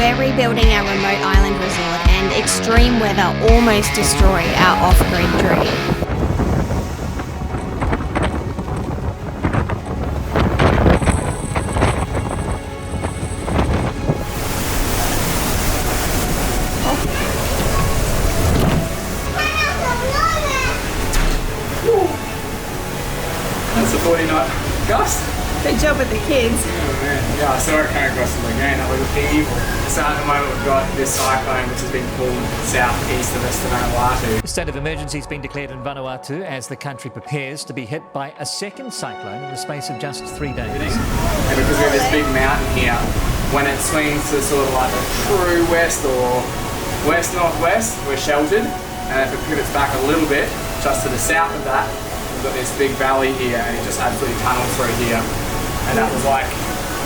We're rebuilding our remote island resort and extreme weather almost destroyed our off-grid dream. That's a 40-knot gust. Good job with the kids. Oh man, yeah, I saw it coming across the lagoon. That was evil. So at the moment we've got this cyclone which has been pulled southeast of us to Vanuatu. A state of emergency has been declared in Vanuatu as the country prepares to be hit by a second cyclone in the space of just 3 days. And because we have this big mountain here, when it swings to sort of like a true west or west-northwest, we're sheltered. And if it pivots back a little bit, just to the south of that, we've got this big valley here and it just absolutely tunnels through here. And that was like,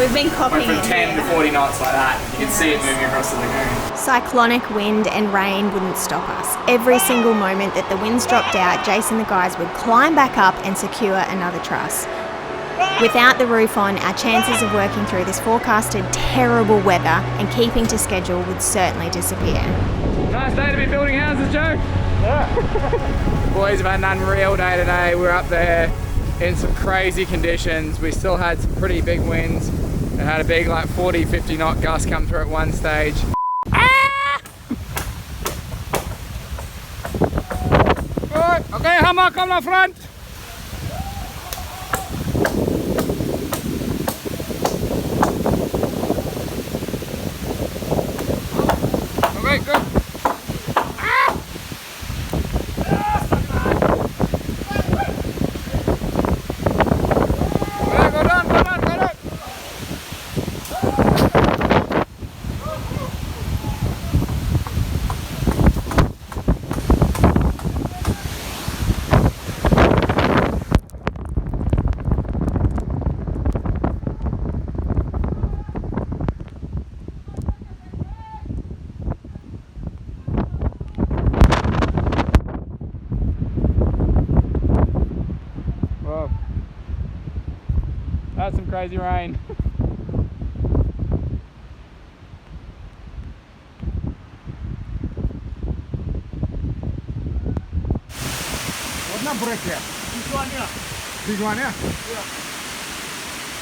we've been copying went from 10 to 40 knots like that. You can see it moving across the lagoon. Cyclonic wind and rain wouldn't stop us. Every single moment that the winds dropped out, Jason and the guys would climb back up and secure another truss. Without the roof on, our chances of working through this forecasted terrible weather and keeping to schedule would certainly disappear. Nice day to be building houses, Joe. Yeah. Boys have had an unreal day today. We're up there in some crazy conditions. We still had some pretty big winds and had a big like 40, 50 knot gust come through at one stage. Ah! Right, okay, hammer, come up front. Okay, good. Whoa. That's some crazy rain. What number break here? This one here. Big one, yeah? Yeah.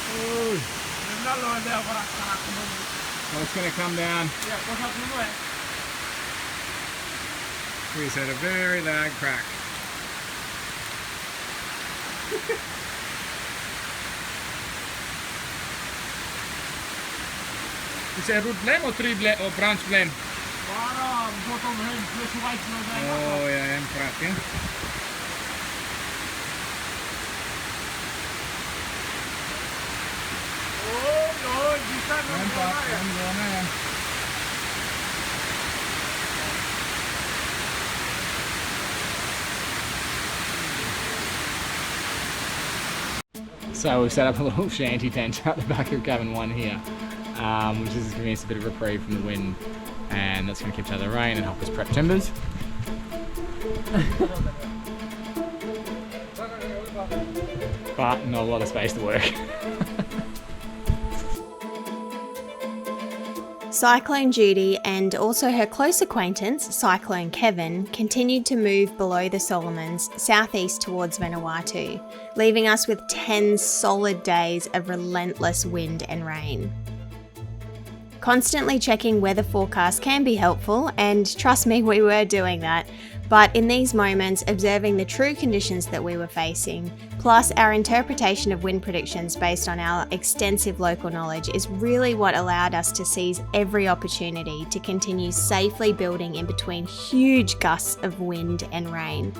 Oh, There's not lower there for us. Oh, it's going to come down. Yeah, what's happening? We just had a very loud crack. is it root blame or tree blame or branch blame? Bottom hand, plus white. Oh, yeah, and crack, yeah? Oh, no, this time Yan pa, yan na yan. So we've set up a little shanty tent out the back of cabin 1 here, which is giving us a bit of reprieve from the wind, and that's going to keep out the rain and help us prep timbers. But not a lot of space to work. Cyclone Judy and also her close acquaintance, Cyclone Kevin, continued to move below the Solomons, southeast towards Vanuatu, leaving us with 10 solid days of relentless wind and rain. Constantly checking weather forecasts can be helpful, and trust me, we were doing that. But in these moments, observing the true conditions that we were facing, plus our interpretation of wind predictions based on our extensive local knowledge, is really what allowed us to seize every opportunity to continue safely building in between huge gusts of wind and rain.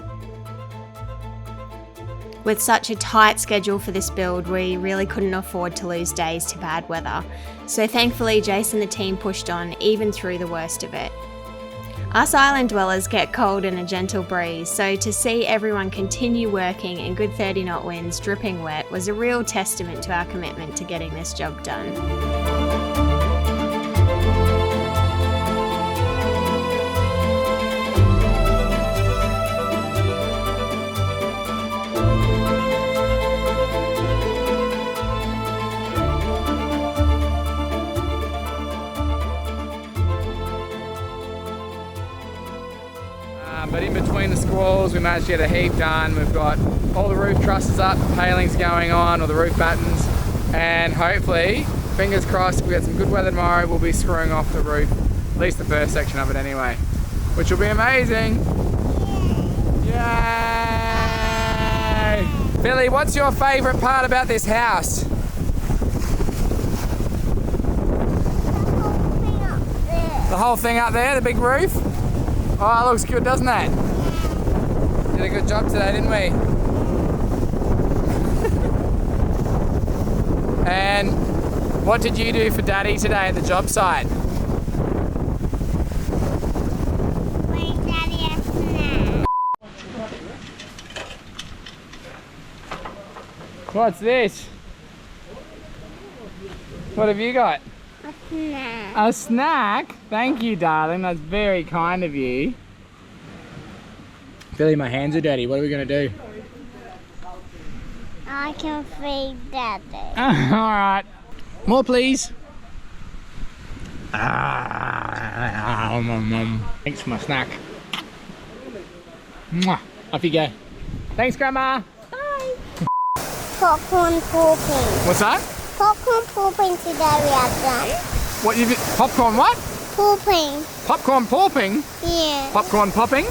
With such a tight schedule for this build, we really couldn't afford to lose days to bad weather. So thankfully, Jason and the team pushed on even through the worst of it. Us island dwellers get cold in a gentle breeze, so to see everyone continue working in good 30-knot winds dripping wet was a real testament to our commitment to getting this job done. But in between the squalls, we managed to get a heap done. We've got all the roof trusses up, palings going on, or the roof battens, and hopefully, fingers crossed, if we get some good weather tomorrow, we'll be screwing off the roof, at least the first section of it anyway, which will be amazing. Yay! Billy, what's your favourite part about this house? The whole thing up there, the big roof? Oh, it looks good, doesn't it? Did a good job today, didn't we? And what did you do for Daddy today at the job site? Bring Daddy a snack. What's this? What have you got? A snack. A snack? Thank you, darling. That's very kind of you. Billy, my hands are dirty. What are we going to do? I can feed Daddy. All right. More, please. Thanks for my snack. Mwah. Off you go. Thanks, Grandma. Bye. Popcorn pooping. What's that? Popcorn pooping today we have done. What you popcorn? What? Pooping. Popcorn popping? Yeah. Popcorn popping?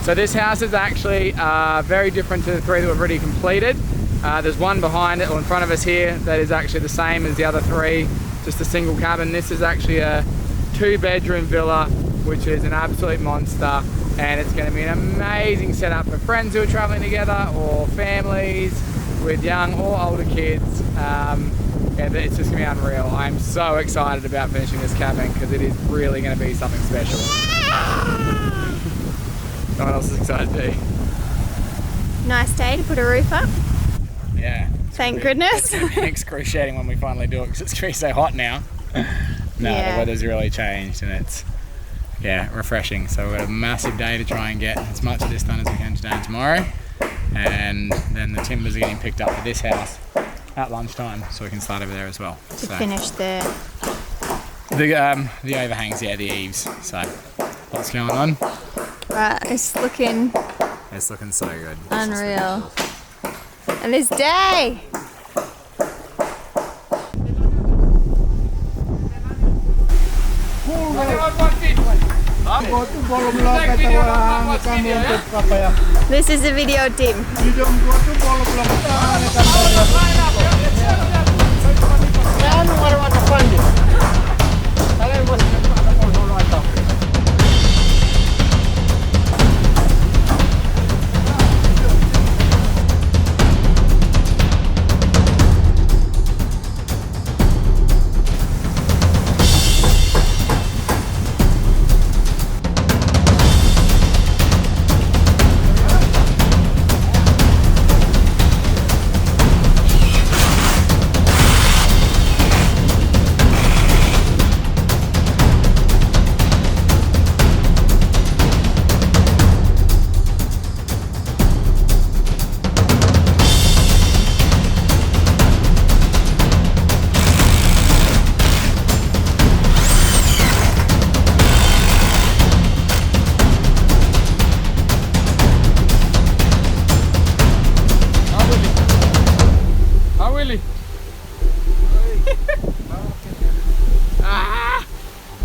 So this house is actually very different to the three that we've already completed. There's one behind it or in front of us here that is actually the same as the other three, just a single cabin. This is actually a 2-bedroom villa, which is an absolute monster, and it's going to be an amazing setup for friends who are traveling together or families with young or older kids. And it's just going to be unreal. I'm so excited about finishing this cabin because it is really going to be something special. No one else is excited too. Nice day to put a roof up. Yeah. Thank goodness. It's going to be excruciating when we finally do it because it's going to be so hot now. No, Yeah. The weather's really changed and it's, yeah, refreshing. So we've got a massive day to try and get as much of this done as we can today and tomorrow. And then the timbers are getting picked up at this house at lunchtime so we can start over there as well. To finish the... The overhangs, yeah, the eaves. So what's going on? Right, it's looking It's looking so good. unreal. And this day! This is a video, Tim.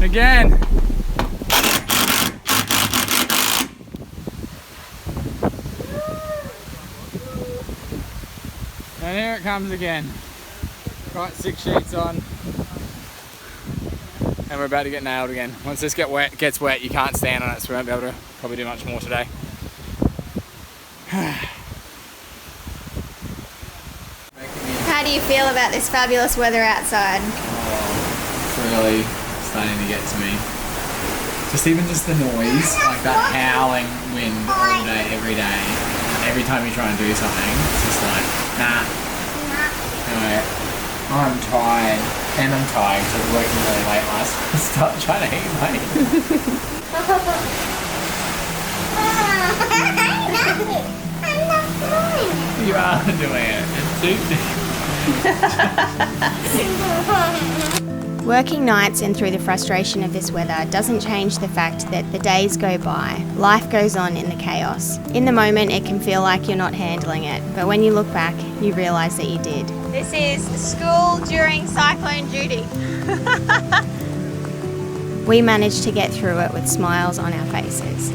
Again. And here it comes again. Got 6 sheets on. And we're about to get nailed again. Once this gets wet, you can't stand on it, so we won't be able to probably do much more today. How do you feel about this fabulous weather outside? It's really starting to get to me. Just the noise, like that howling wind all day, every day. Every time you try and do something, it's just like, nah. Anyway, I'm tired, and I'm tired because I was working really late last night. Stop trying to eat late. You are doing it. It's too Working nights and through the frustration of this weather doesn't change the fact that the days go by, life goes on in the chaos. In the moment it can feel like you're not handling it, but when you look back, you realise that you did. This is school during Cyclone Judy. We managed to get through it with smiles on our faces.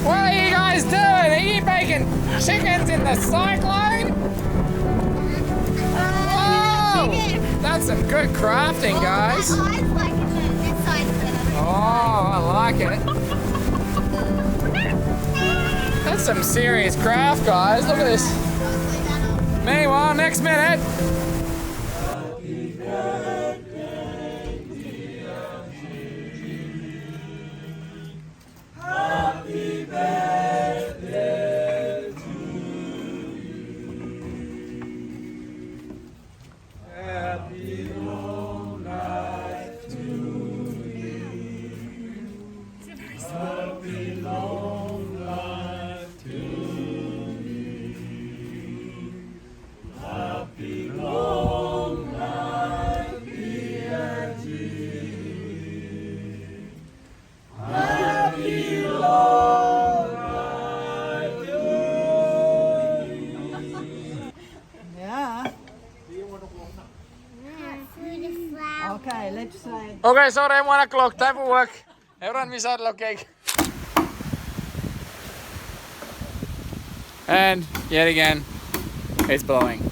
What are you guys doing? Are you baking chickens in the cyclone? Whoa! That's some good crafting, guys. Oh, I like it. That's some serious craft, guys. Look at this. Meanwhile, next minute. Okay, let's say. Okay, sorry, 1 o'clock, time for work. Everyone beside the cake. And yet again, it's blowing.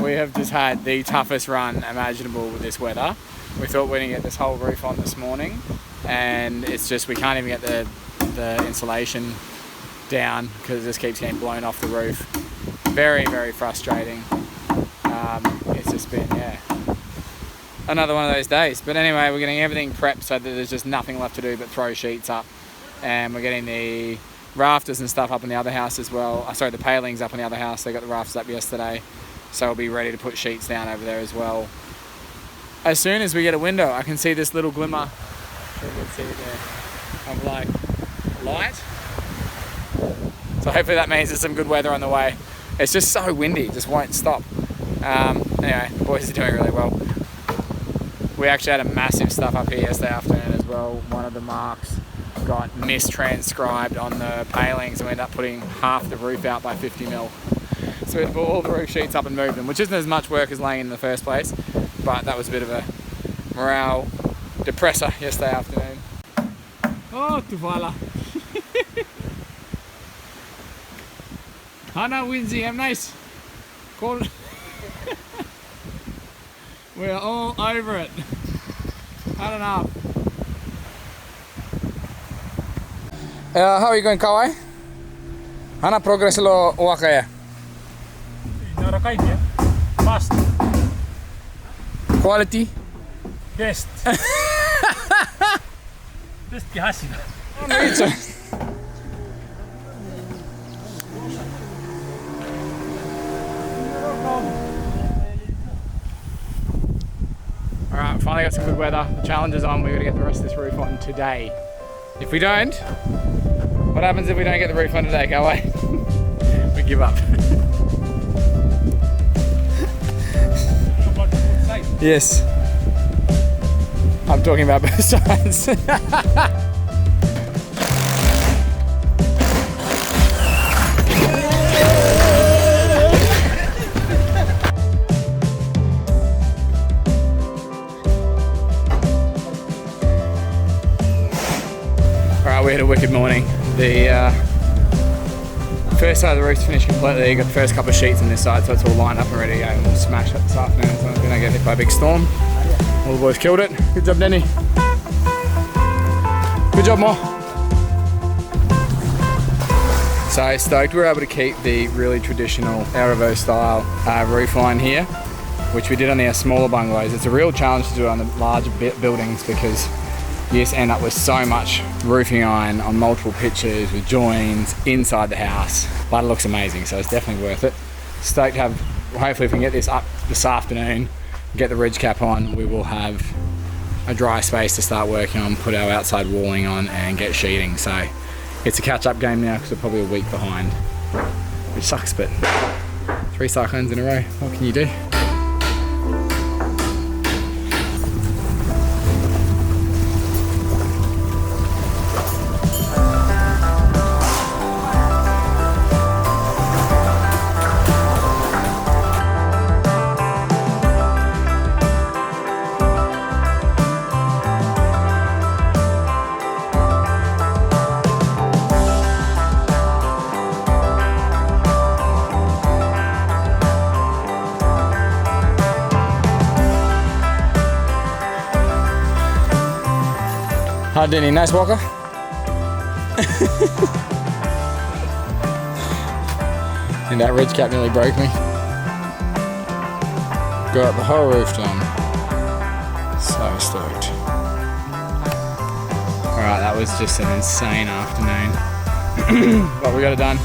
We have just had the toughest run imaginable with this weather. We thought we were going to get this whole roof on this morning, and it's just we can't even get the insulation down because it just keeps getting blown off the roof. Very, very frustrating. It's just been, yeah, another one of those days. But anyway, we're getting everything prepped so that there's just nothing left to do but throw sheets up. And we're getting the rafters and stuff up in the other house as well. Sorry, the palings up in the other house. They got the rafters up yesterday. So we'll be ready to put sheets down over there as well. As soon as we get a window, I can see this little glimmer. You can see it there. Of like light. So hopefully that means there's some good weather on the way. It's just so windy, it just won't stop. Anyway, the boys are doing really well. We actually had a massive stuff up here yesterday afternoon as well. One of the marks got mistranscribed on the palings and we ended up putting half the roof out by 50 mil. So we had to put all the roof sheets up and move them, which isn't as much work as laying in the first place, but that was a bit of a morale depressor yesterday afternoon. Oh, tuvala. Hana Winzy, I'm nice. Cool. We're all over it. I don't know. How are you going, Kawai? Hana progress lo wakaya. Nara kaikkea. Fast. Quality? Best. Best hasina. Alright, finally got some good weather. The challenge is on. We've got to get the rest of this roof on today. If we don't, what happens if we don't get the roof on today, Kawai? We give up. Yes. I'm talking about both sides. Alright, we had a wicked morning. The first side of the roof's finished completely. Got the first couple of sheets on this side, so it's all lined up and ready to go. And we'll smash it this afternoon, so I'm going to get hit by a big storm. All the boys killed it. Good job, Denny. Good job, Mo. So stoked we were able to keep the really traditional Arevo style roof line here, which we did on the smaller bungalows. It's a real challenge to do on the larger buildings because you just end up with so much roofing iron on multiple pitches with joins inside the house. But it looks amazing, so it's definitely worth it. Stoked to have, hopefully if we can get this up this afternoon, get the ridge cap on, we will have a dry space to start working on, put our outside walling on and get sheeting. So it's a catch-up game now because we're probably a week behind, which sucks, but 3 cyclones in a row, what can you do? Hi Denny, nice walker. And that ridge cap nearly broke me. Got the whole roof done. So stoked. Alright, that was just an insane afternoon. But we got it done.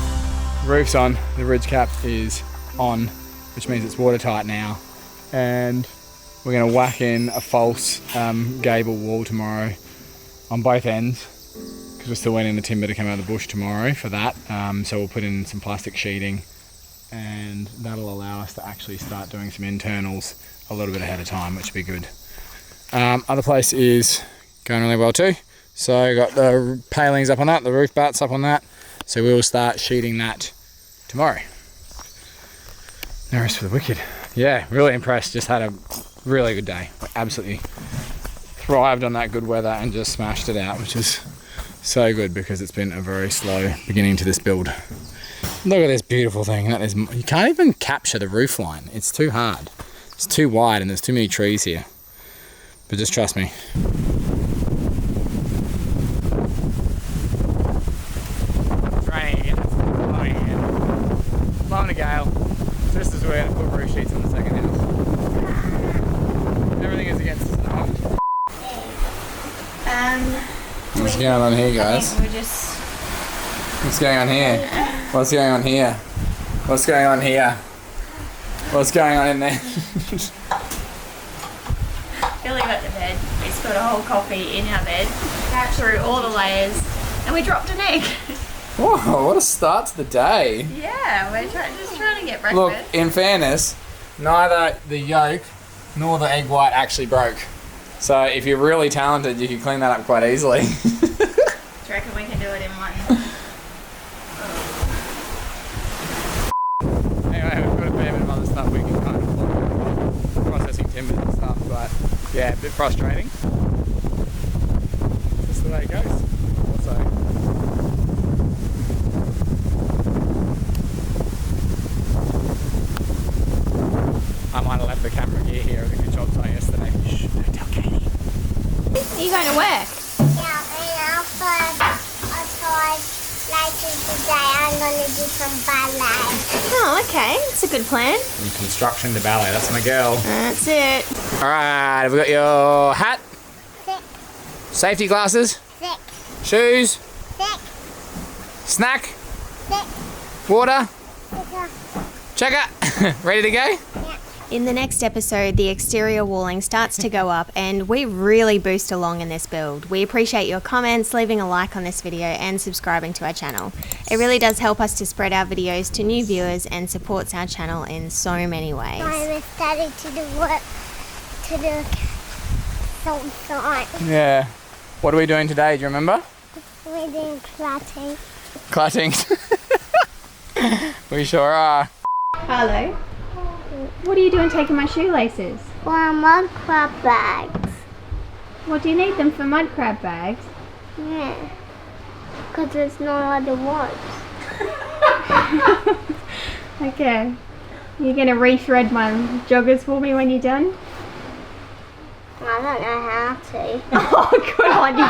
Roof's on, the ridge cap is on, which means it's watertight now. And we're gonna whack in a false gable wall tomorrow on both ends, because we're still waiting the timber to come out of the bush tomorrow for that. So we'll put in some plastic sheeting, and that'll allow us to actually start doing some internals a little bit ahead of time, which will be good. Other place is going really well too. So got the palings up on that, the roof bats up on that. So we will start sheeting that tomorrow. No rest for the wicked. Yeah, really impressed. Just had a really good day. Absolutely thrived on that good weather and just smashed it out, which is so good because it's been a very slow beginning to this build. Look at this beautiful thing. That is, you can't even capture the roof line. It's too hard. It's too wide and there's too many trees here. But just trust me. It's raining again. It's blowing again. Blowing a gale. This is where I put roof sheets on the second house. Everything is against us now. What's going on here, guys? What's going on here? What's going on here? What's going on here? What's going on in there? Billy got to bed. We spilled a whole coffee in our bed, got through all the layers, and we dropped an egg. Whoa, what a start to the day. Yeah, we're just trying to get breakfast. Look, in fairness, neither the yolk nor the egg white actually broke. So if you're really talented, you can clean that up quite easily. Do you reckon we can do it in one? Anyway, we've got a fair bit of other stuff we can kind of processing timbers and stuff, but yeah, a bit frustrating. That's the way it goes. Also, I might have left the camera gear here at the good job site yesterday. Shh, don't tell Katie. Are you going to work? Yeah, and outside later today I'm going to do some ballet. Oh, okay. That's a good plan. From construction to ballet, that's my girl. That's it. Alright, have we got your hat? 6, Safety glasses? 6, Shoes? 6, Snack? 6, Water? 6. Checker? Ready to go? In the next episode, the exterior walling starts to go up and we really boost along in this build. We appreciate your comments, leaving a like on this video and subscribing to our channel. It really does help us to spread our videos to new viewers and supports our channel in so many ways. I'm starting to do work to the outside. Yeah. What are we doing today? Do you remember? We're doing plaiting. Cutting. We sure are. Hello. What are you doing taking my shoelaces? For mud crab bags. What do you need them for, mud crab bags? Yeah. Because there's no other ones. Okay. You're going to rethread my joggers for me when you're done? I don't know how to. Oh, good on you.